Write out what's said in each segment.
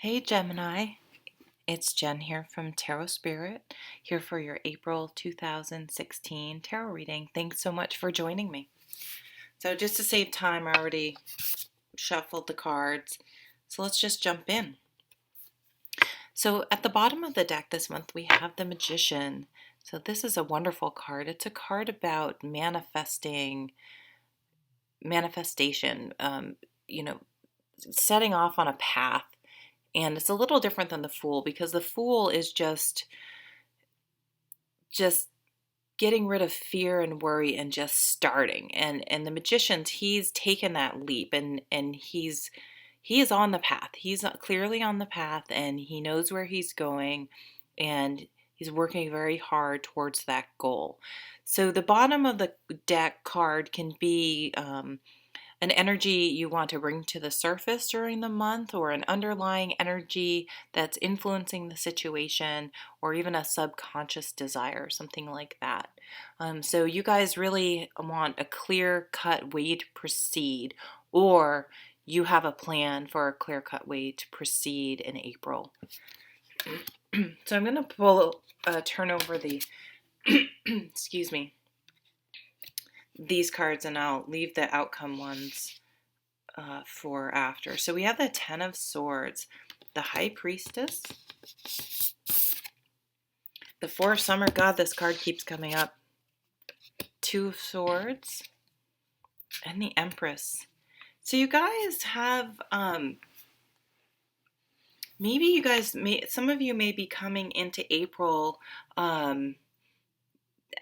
Hey Gemini, it's Jen here from Tarot Spirit, here for your April 2016 tarot reading. Thanks so much for joining me. So just to save time, I already shuffled the cards, so let's just jump in. So at the bottom of the deck this month, we have the Magician. So this is a wonderful card. It's a card about manifestation, setting off on a path. And it's a little different than the Fool because the Fool is just getting rid of fear and worry and just starting. And the Magician's, he's taken that leap, and he is on the path. He's clearly on the path, and he knows where he's going, and he's working very hard towards that goal. So the bottom of the deck card can be an energy you want to bring to the surface during the month, or an underlying energy that's influencing the situation, or even a subconscious desire, something like that. So you guys really want a clear-cut way to proceed, or you have a plan for a clear-cut way to proceed in April. So I'm going to turn over the, excuse me, these cards, and I'll leave the outcome ones for after. So we have the Ten of Swords, the High Priestess, the Four of Summer. God, this card keeps coming up. Two of Swords, and the Empress. So you guys have, maybe you guys, some of you may be coming into April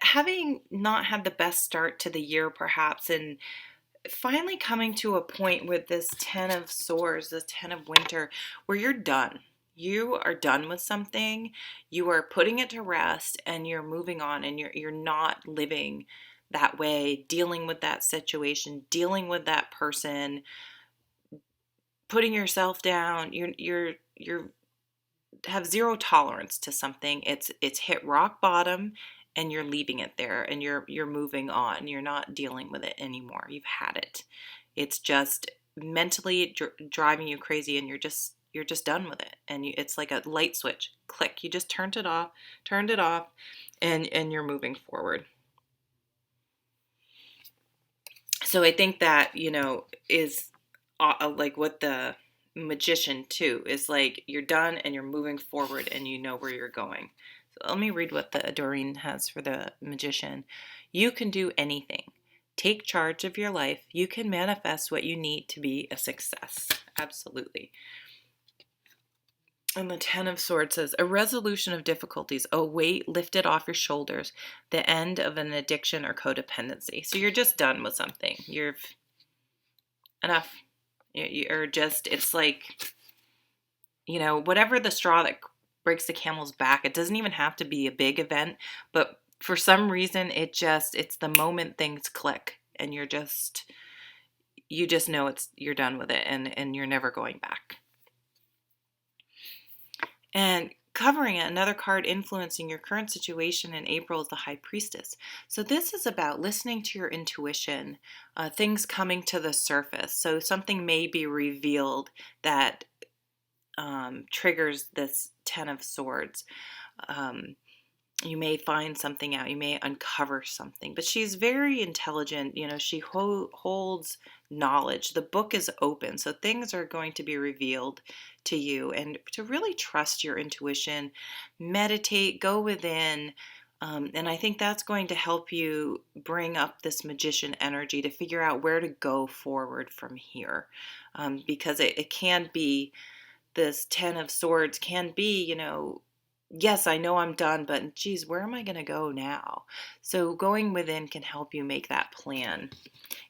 having not had the best start to the year perhaps, and finally coming to a point with this Ten of Swords, the Ten of Winter, where you're done. You are done with something, you are putting it to rest, and you're moving on, and you're not living that way, dealing with that situation, dealing with that person, putting yourself down. You're have zero tolerance to something. It's hit rock bottom, and you're leaving it there, and you're moving on. You're not dealing with it anymore. You've had it. It's just mentally driving you crazy, and you're just done with it. And it's like a light switch, click. You just turned it off, and you're moving forward. So I think that is like what the Magician too is like. You're done and you're moving forward, and you know where you're going. So let me read what the Doreen has for the Magician. You can do anything. Take charge of your life. You can manifest what you need to be a success. Absolutely. And the Ten of Swords says, a resolution of difficulties, a weight lifted off your shoulders, the end of an addiction or codependency. So you're just done with something. You're enough. You're just, it's like, whatever the straw that breaks the camel's back. It doesn't even have to be a big event, but for some reason, it's the moment things click, and you just know you're done with it, and you're never going back. And covering it, another card influencing your current situation in April is the High Priestess. So this is about listening to your intuition, things coming to the surface. So something may be revealed that triggers this Ten of Swords. You may find something out. You may uncover something. But she's very intelligent. She holds knowledge. The book is open. So things are going to be revealed to you. And to really trust your intuition, meditate, go within. And I think that's going to help you bring up this Magician energy to figure out where to go forward from here. Because it can be, this Ten of Swords can be, yes, I know I'm done, but geez, where am I going to go now? So going within can help you make that plan.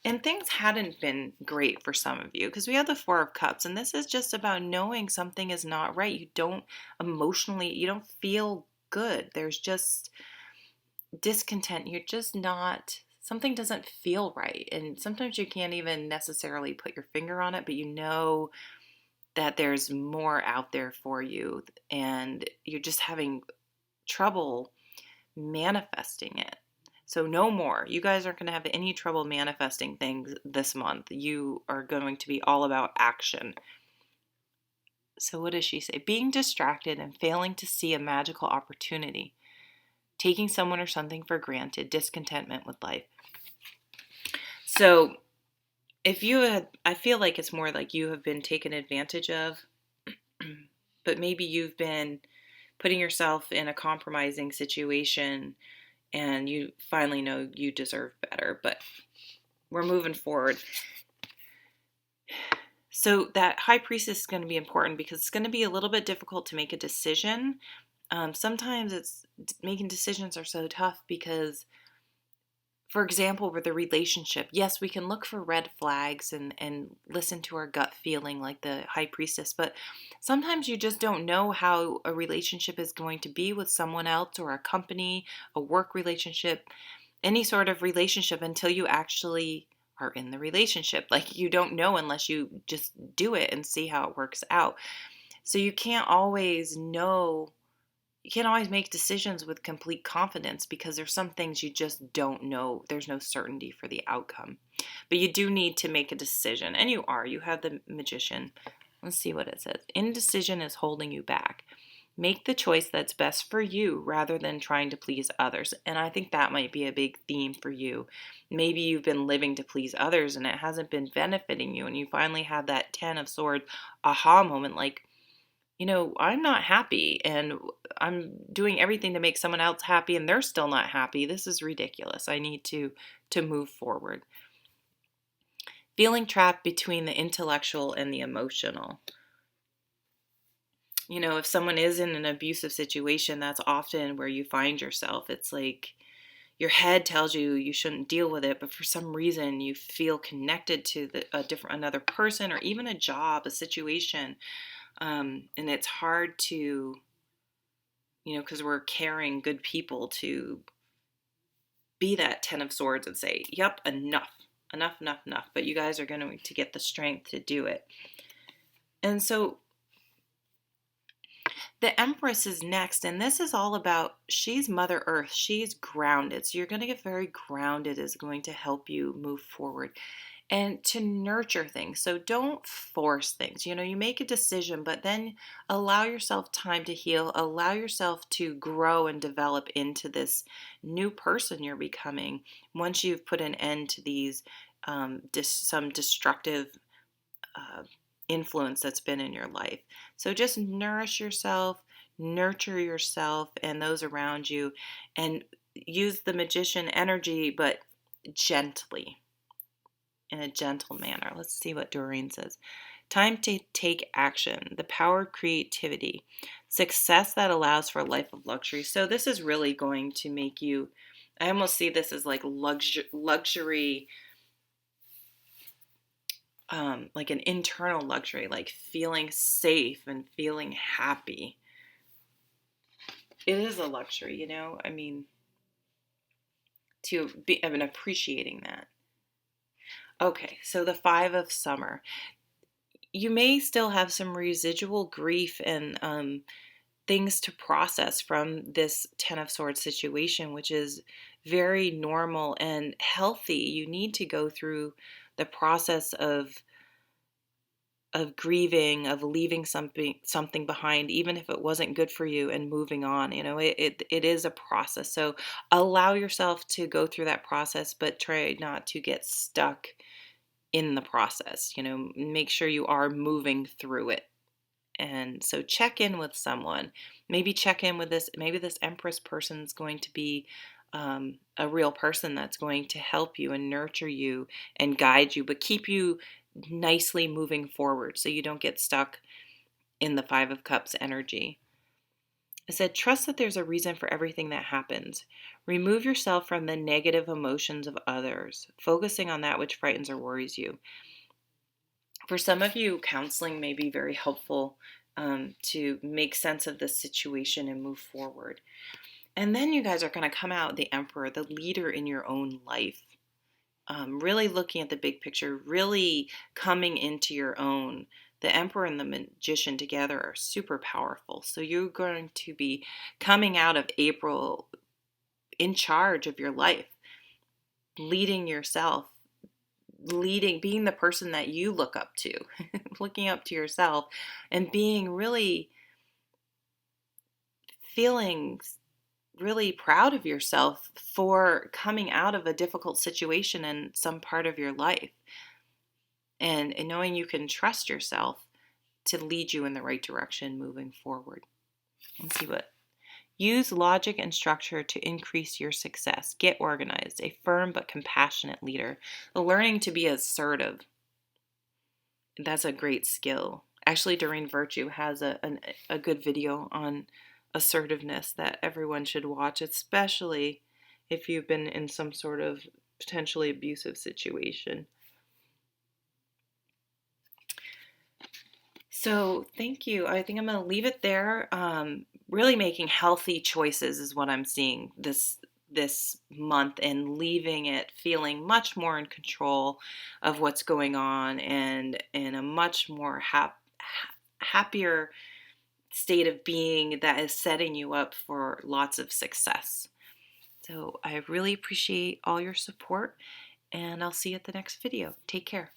And things hadn't been great for some of you because we have the Four of Cups, and this is just about knowing something is not right. You don't feel good. There's just discontent. You're just not, something doesn't feel right. And sometimes you can't even necessarily put your finger on it, but you know that there's more out there for you, and you're just having trouble manifesting it. So no more. You guys aren't going to have any trouble manifesting things this month. You are going to be all about action. So what does she say? Being distracted and failing to see a magical opportunity, taking someone or something for granted, discontentment with life. So if you had, I feel like it's more like you have been taken advantage of, but maybe you've been putting yourself in a compromising situation and you finally know you deserve better, but we're moving forward. So that high priestess is going to be important because it's going to be a little bit difficult to make a decision. Sometimes it's making decisions are so tough because, for example, with a relationship, yes, we can look for red flags and listen to our gut feeling like the high priestess, but sometimes you just don't know how a relationship is going to be with someone else or a company, a work relationship, any sort of relationship until you actually are in the relationship. Like you don't know unless you just do it and see how it works out. So you can't always know, you can't always make decisions with complete confidence because there's some things you just don't know. There's no certainty for the outcome. But you do need to make a decision, and you have the magician. Let's see what it says. Indecision is holding you back. Make the choice that's best for you rather than trying to please others. And I think that might be a big theme for you. Maybe you've been living to please others and it hasn't been benefiting you, and you finally have that 10 of Swords aha moment like, I'm not happy and I'm doing everything to make someone else happy and they're still not happy. This is ridiculous. I need to move forward. Feeling trapped between the intellectual and the emotional. If someone is in an abusive situation, that's often where you find yourself. It's like your head tells you you shouldn't deal with it, but for some reason you feel connected to another person or even a job, a situation. And it's hard to, because we're carrying good people to be that 10 of Swords and say, yep, enough. But you guys are going to get the strength to do it. And so the Empress is next, and this is all about, she's Mother Earth. She's grounded. So you're going to get very grounded, is going to help you move forward and to nurture things. So don't force things. You make a decision, but then allow yourself time to heal, allow yourself to grow and develop into this new person you're becoming once you've put an end to these some destructive influence that's been in your life. So just nourish yourself, nurture yourself and those around you, and use the magician energy, but gently, in a gentle manner. Let's see what Doreen says. Time to take action, the power of creativity, success that allows for a life of luxury. So this is really going to make you, I almost see this as like luxury, like an internal luxury, like feeling safe and feeling happy. It is a luxury, I mean, to be, I mean, appreciating that. Okay, so the 5 of Summer. You may still have some residual grief and things to process from this 10 of Swords situation, which is very normal and healthy. You need to go through the process of grieving, of leaving something behind, even if it wasn't good for you, and moving on. It is a process. So allow yourself to go through that process, but try not to get stuck in the process. Make sure you are moving through it. And so check in with someone. Maybe check in with this. Maybe this Empress person is going to be a real person that's going to help you and nurture you and guide you, but keep you nicely moving forward so you don't get stuck in the 5 of Cups energy. I said, trust that there's a reason for everything that happens. Remove yourself from the negative emotions of others, focusing on that which frightens or worries you. For some of you, counseling may be very helpful to make sense of this situation and move forward. And then you guys are going to come out the Emperor, the leader in your own life. Really looking at the big picture, really coming into your own. The Emperor and the Magician together are super powerful. So you're going to be coming out of April in charge of your life, leading yourself, being the person that you look up to, looking up to yourself, and being really feeling really proud of yourself for coming out of a difficult situation in some part of your life, and knowing you can trust yourself to lead you in the right direction moving forward. Let's see what. Use logic and structure to increase your success. Get organized. A firm but compassionate leader. Learning to be assertive. That's a great skill. Actually, Doreen Virtue has a good video on assertiveness that everyone should watch, especially if you've been in some sort of potentially abusive situation. So thank you. I think I'm going to leave it there. Really making healthy choices is what I'm seeing this month, and leaving it feeling much more in control of what's going on, and in a much more happier state of being that is setting you up for lots of success. So I really appreciate all your support, and I'll see you at the next video. Take care.